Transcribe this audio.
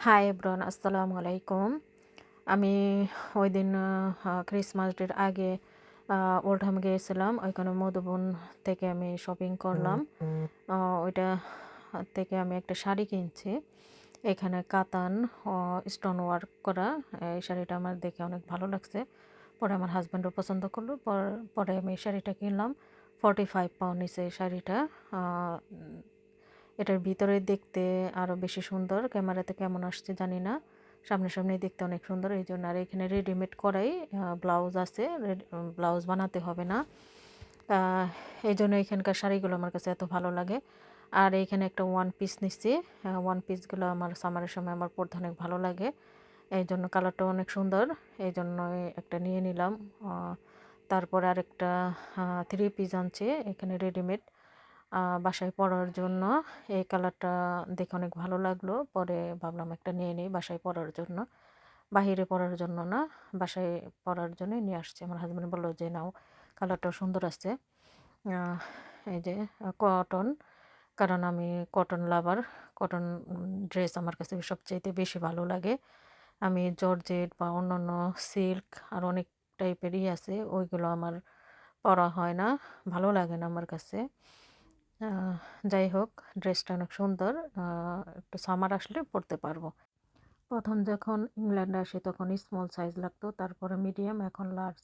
Hi everyone, আসসালামু আলাইকুম। আমি ওইদিন ক্রিসমাস ডের আগে ওল্ডহাম গিয়েছিলাম। ওইখানে মধুবন থেকে আমি শপিং করলাম। ওইটা থেকে আমি একটা শাড়ি কিনছি। এখানে কাতান স্টোন ওয়ার্ক করা। এই শাড়িটা আমার দেখে অনেক ভালো লাগছে। পরে আমার হাজব্যান্ডও পছন্দ করলো। পরে আমি এই শাড়িটা কিনলাম। 45 পাউন্ড নিছে এই শাড়িটা। এটার ভিতরে দেখতে আরও বেশি সুন্দর। ক্যামেরাতে কেমন আসছে জানি না। সামনাসামনি দেখতে অনেক সুন্দর, এই জন্য। আর এখানে রেডিমেড করাই ব্লাউজ আছে, ব্লাউজ বানাতে হবে না। এই জন্য এখানকার শাড়িগুলো আমার কাছে এত ভালো লাগে। আর এইখানে একটা ওয়ান পিস নিচ্ছি। ওয়ান পিসগুলো আমার সামারের সময় আমার পরতে অনেক ভালো লাগে। এই জন্য কালারটাও অনেক সুন্দর, এই জন্য একটা নিয়ে নিলাম। তারপরে আরেকটা থ্রি পিস আনছে এখানে রেডিমেড বাসায় পরার জন্য। এই কালারটা দেখে অনেক ভালো লাগলো। পরে ভাবলাম একটা নিয়ে নিই বাসায় পরার জন্য, বাহিরে পরার জন্য না, বাসায় পরার জন্যই নিয়ে আসছে। আমার হাজব্যান্ড বললো যে নাও, কালারটাও সুন্দর আছে। এই যে কটন, কারণ আমি কটন লাভার। কটন ড্রেস আমার কাছে সবচাইতে বেশি ভালো লাগে। আমি জর্জেট বা অন্যান্য সিল্ক আর অনেক টাইপেরই আছে, ওইগুলো আমার পরা হয় না, ভালো লাগে না আমার কাছে। যাই হোক, ড্রেসটা অনেক সুন্দর। একটু সামার আসলে পরতে পারবো। প্রথম যখন ইংল্যান্ডে আসি তখন স্মল সাইজ লাগতো, তারপরে মিডিয়াম, এখন লার্জ।